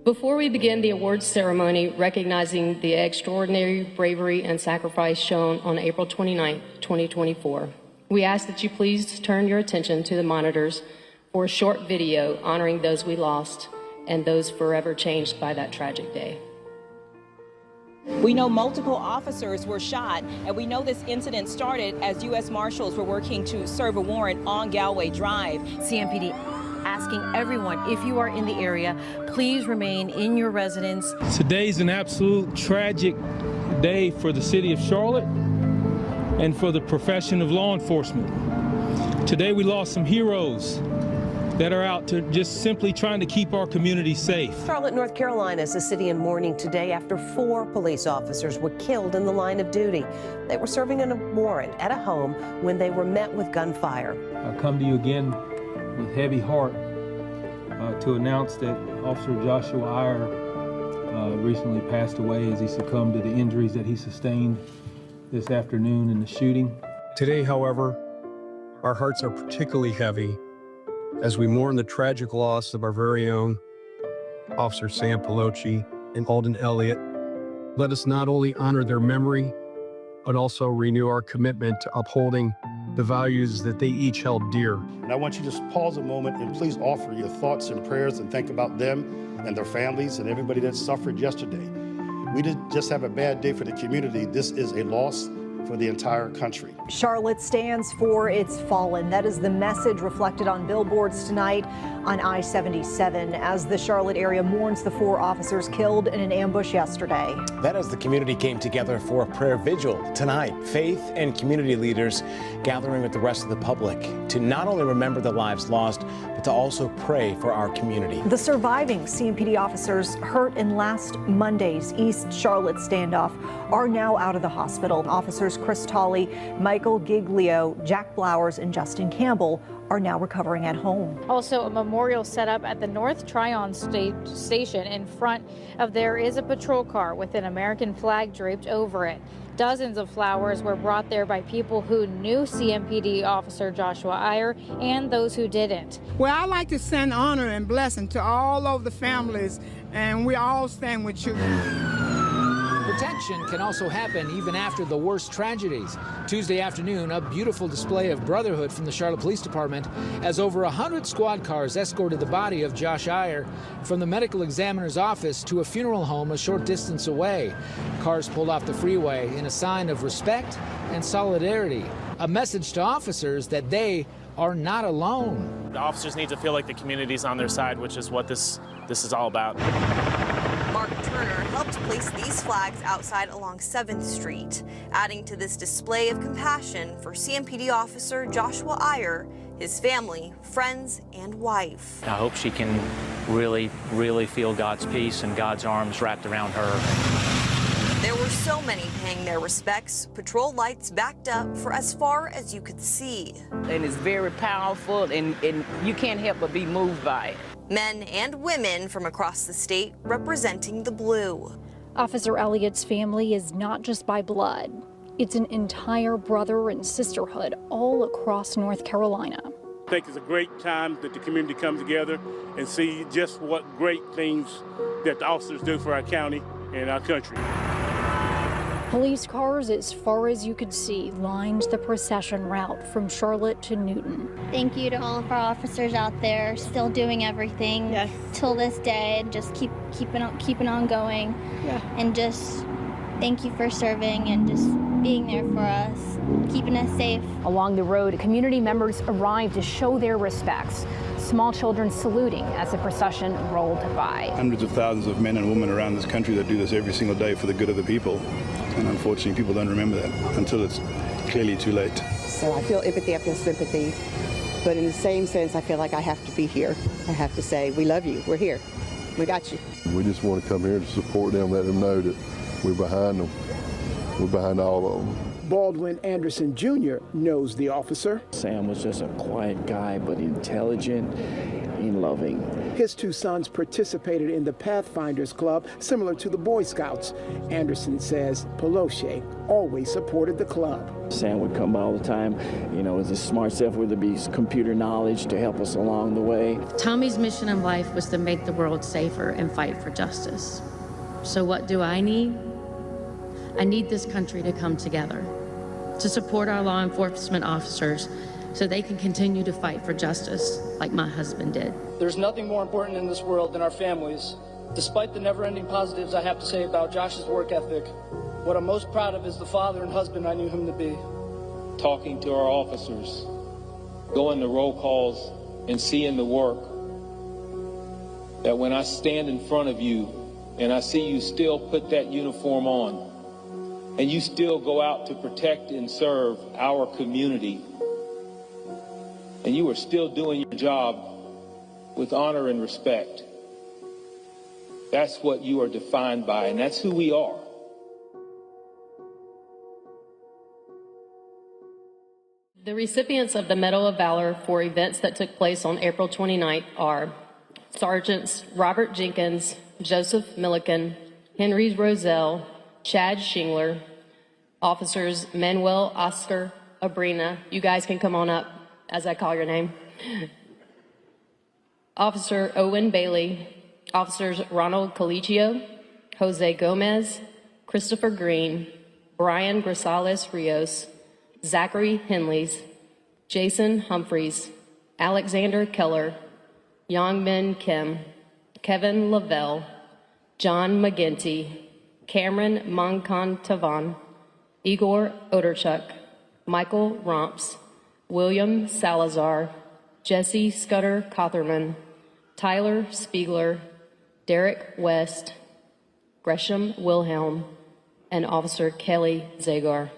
Before we begin the awards ceremony recognizing the extraordinary bravery and sacrifice shown on April 29, 2024, we ask that you please turn your attention to the monitors for a short video honoring those we lost and those forever changed by that tragic day. We know multiple officers were shot, and we know this incident started as U.S. Marshals were working to serve a warrant on Galway Drive. CMPD asking everyone, if you are in the area, please remain in your residence. Today's an absolute tragic day for the city of Charlotte and for the profession of law enforcement. Today we lost some heroes that are out to just simply trying to keep our community safe. Charlotte, North Carolina is a city in mourning today after 4 police officers were killed in the line of duty. They were serving on a warrant at a home when they were met with gunfire. I come to you again with heavy heart to announce that Officer Joshua Iyer recently passed away as he succumbed to the injuries that he sustained this afternoon in the shooting. Today, however, our hearts are particularly heavy as we mourn the tragic loss of our very own Officer Sam Pelosi and Alden Elliott. Let us not only honor their memory, but also renew our commitment to upholding the values that they each held dear. And I want you to just pause a moment and please offer your thoughts and prayers and think about them and their families and everybody that suffered yesterday. We didn't just have a bad day for the community. This is a loss for the entire country. Charlotte stands for its fallen. That is the message reflected on billboards tonight on I-77 as the Charlotte area mourns the 4 officers killed in an ambush yesterday. That as the community came together for a prayer vigil tonight, faith and community leaders gathering with the rest of the public to not only remember the lives lost, but to also pray for our community. The surviving CMPD officers hurt in last Monday's East Charlotte standoff are now out of the hospital. Officers Chris Tolley, Michael Giglio, Jack Blowers, and Justin Campbell are now recovering at home. Also, a memorial set up at the North Tryon station. In front of there is a patrol car with an American flag draped over it. Dozens of flowers were brought there by people who knew CMPD officer Joshua Iyer and those who didn't. Well, I like to send honor and blessing to all of the families, and we all stand with you. Protection can also happen even after the worst tragedies. Tuesday afternoon, a beautiful display of brotherhood from the Charlotte Police Department as over 100 squad cars escorted the body of Josh Iyer from the medical examiner's office to a funeral home a short distance away. Cars pulled off the freeway in a sign of respect and solidarity, a message to officers that they are not alone. The officers need to feel like the community's on their side, which is what this is all about. Mark Turner helped place these flags outside along 7th Street, adding to this display of compassion for CMPD officer Joshua Iyer, his family, friends, and wife. I hope she can really, really feel God's peace and God's arms wrapped around her. There were so many paying their respects, patrol lights backed up for as far as you could see. And it's very powerful, and you can't help but be moved by it. Men and women from across the state representing the blue. Officer Elliott's family is not just by blood. It's an entire brother and sisterhood all across North Carolina. I think it's a great time that the community comes together and see just what great things that the officers do for our county and our country. Police cars, as far as you could see, lined the procession route from Charlotte to Newton. Thank you to all of our officers out there still doing everything till this day, and just keeping on going. And just thank you for serving and just being there for us, keeping us safe. Along the road, community members arrived to show their respects. Small children saluting as the procession rolled by. Hundreds of thousands of men and women around this country that do this every single day for the good of the people. And unfortunately, people don't remember that until it's clearly too late. So I feel empathy, I feel sympathy, but in the same sense, I feel like I have to be here. I have to say, we love you, we're here, we got you. We just want to come here to support them, let them know that we're behind them. We're behind all of them. Baldwin Anderson Jr. knows the officer. Sam was just a quiet guy, but intelligent and loving. His two sons participated in the Pathfinders Club, similar to the Boy Scouts. Anderson says Pelosi always supported the club. Sam would come by all the time, you know, as a smart self, whether it be computer knowledge to help us along the way. Tommy's mission in life was to make the world safer and fight for justice. So what do I need? I need this country to come together, to support our law enforcement officers so they can continue to fight for justice like my husband did. There's nothing more important in this world than our families. Despite the never-ending positives I have to say about Josh's work ethic, what I'm most proud of is the father and husband I knew him to be. Talking to our officers, going to roll calls and seeing the work, that when I stand in front of you and I see you still put that uniform on and you still go out to protect and serve our community, and you are still doing your job with honor and respect. That's what you are defined by, and that's who we are. The recipients of the Medal of Valor for events that took place on April 29th are Sergeants Robert Jenkins, Joseph Milliken, Henry Roselle, Chad Shingler, Officers Manuel Oscar Abrina. You guys can come on up as I call your name. Officer Owen Bailey, Officers Ronald Coligio, Jose Gomez, Christopher Green, Brian Grisales Rios, Zachary Henleys, Jason Humphreys, Alexander Keller, Yongmin Kim, Kevin Lavelle, John McGinty, Cameron Moncontavan, Igor Oderchuk, Michael Romps, William Salazar, Jesse Scudder Cotherman, Tyler Spiegler, Derek West, Gresham Wilhelm, and Officer Kelly Zagar.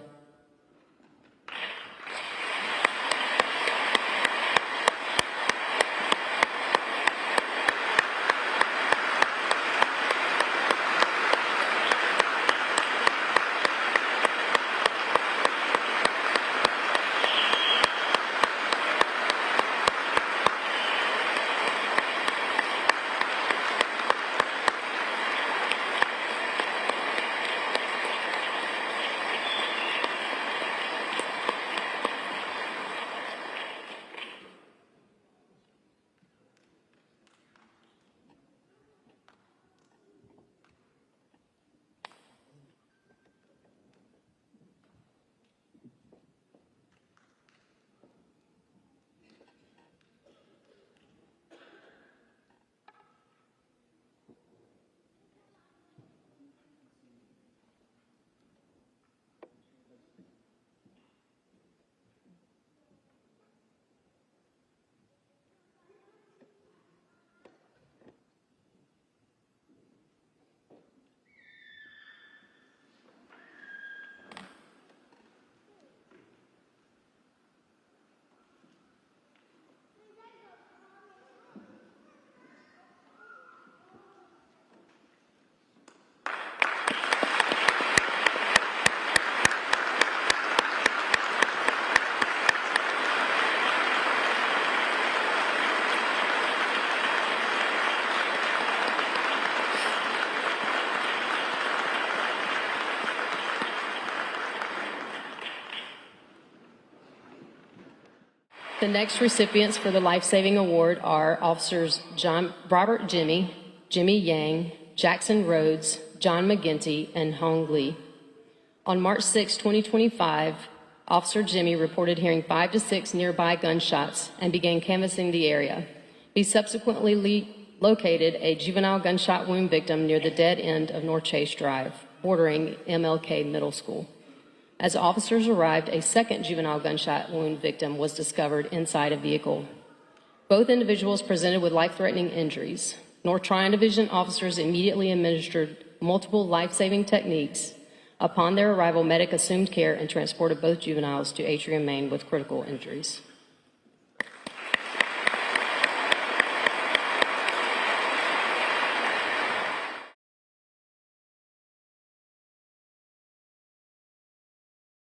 The next recipients for the Life Saving Award are Officers Robert Jimmy Yang, Jackson Rhodes, John McGinty, and Hong Lee. On March 6, 2025, Officer Jimmy reported hearing 5 to 6 nearby gunshots and began canvassing the area. He subsequently located a juvenile gunshot wound victim near the dead end of North Chase Drive, bordering MLK Middle School. As officers arrived, a second juvenile gunshot wound victim was discovered inside a vehicle. Both individuals presented with life-threatening injuries. North Tryon Division officers immediately administered multiple life-saving techniques. Upon their arrival, medic assumed care and transported both juveniles to Atrium, Maine with critical injuries.